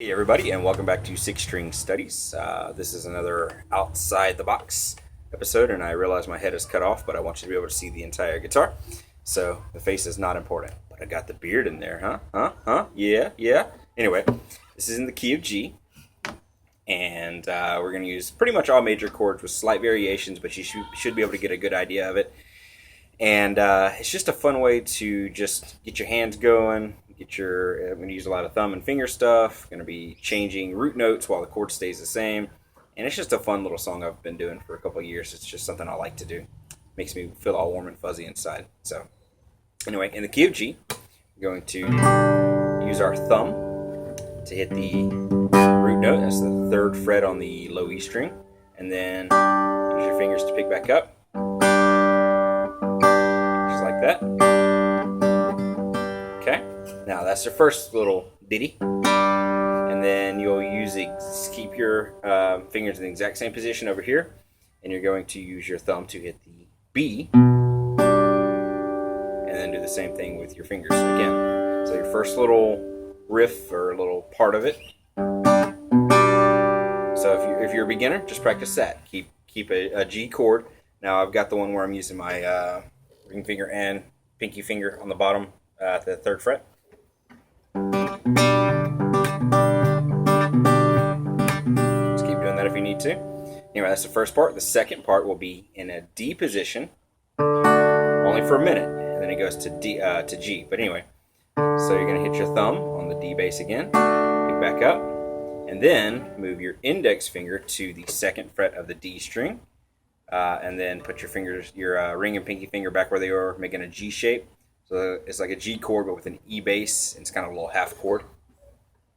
Hey everybody, and welcome back to Six String Studies. This is another outside the box episode, and I realize my head is cut off, but I want you to be able to see the entire guitar. So the face is not important, but I got the beard in there, huh? Yeah. Anyway, this is in the key of G, and we're going to use pretty much all major chords with slight variations, but you should be able to get a good idea of it. And it's just a fun way to just get your hands going. I'm going to use a lot of thumb and finger stuff. Going to be changing root notes while the chord stays the same. And it's just a fun little song I've been doing for a couple of years. It's just something I like to do. Makes me feel all warm and fuzzy inside. So anyway, in the key of G, we're going to use our thumb to hit the root note. That's the third fret on the low E string. And then use your fingers to pick back up. Just like that. Okay. Now that's your first little ditty, and then you'll keep your fingers in the exact same position over here, and you're going to use your thumb to hit the B, and then do the same thing with your fingers again. So your first little riff or little part of it. So if you're a beginner, just practice that. Keep a G chord. Now I've got the one where I'm using my ring finger and pinky finger on the bottom at the third fret. Just keep doing that if you need to. Anyway, that's the first part. The second part will be in a D position, only for a minute, and then it goes to G. But anyway, so you're going to hit your thumb on the D bass again, pick back up, and then move your index finger to the second fret of the D string, and then put your ring and pinky finger back where they are, making a G shape. So it's like a G chord, but with an E bass. It's kind of a little half chord.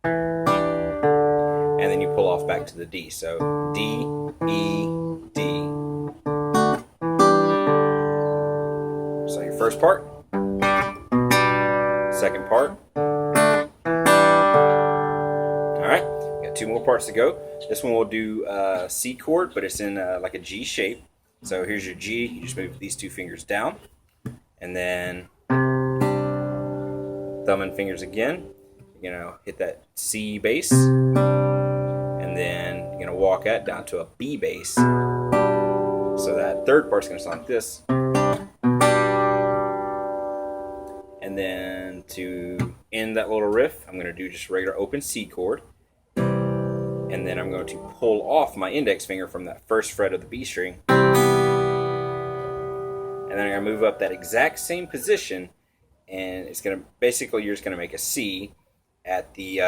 And then you pull off back to the D. So D, E, D. So your first part. Second part. Alright, got two more parts to go. This one will do a C chord, but it's in like a G shape. So here's your G. You just move these two fingers down. And then thumb and fingers again. You're going to hit that C bass, and then you're going to walk that down to a B bass. So that third part's going to sound like this. And then to end that little riff, I'm going to do just a regular open C chord. And then I'm going to pull off my index finger from that first fret of the B string. And then I'm going to move up that exact same position, and it's going to basically, you're just going to make a C at the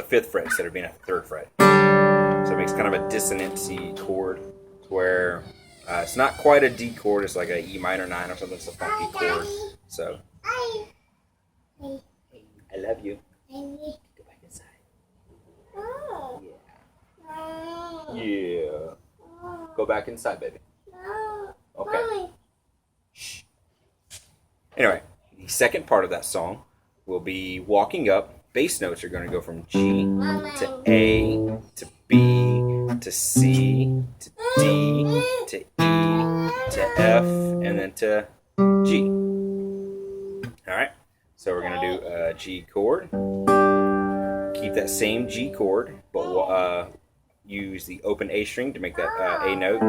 fifth fret instead of being at the third fret. So it makes kind of a dissonant C chord where it's not quite a D chord. It's like a E minor 9 or something. It's a funky chord. So I love you. Go back inside. Yeah. Go back inside, baby. Okay. Shh. Anyway, the second part of that song will be walking up. Bass notes are going to go from G to A to B to C to D to E to F and then to G. Alright, so we're going to do a G chord. Keep that same G chord, but we'll use the open A string to make that A note.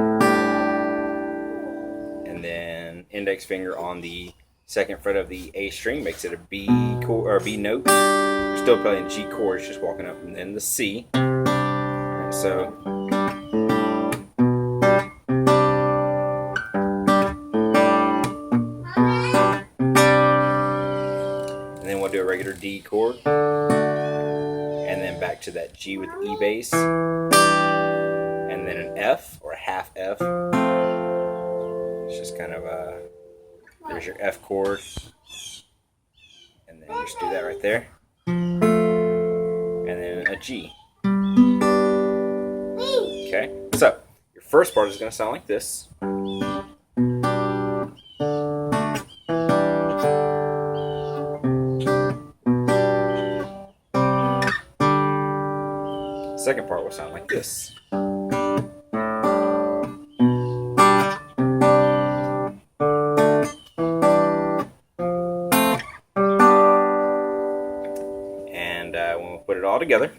And then index finger on the second fret of the A string makes it a B chord or B note. We're still playing G chords, just walking up, and then the C. Alright, so and then we'll do a regular D chord, and then back to that G with E bass, and then an F or a half F. It's just kind of there's your F chord, and then just do that right there, and then a G. Okay, so your first part is going to sound like this. Second part will sound like this. when we put it all together.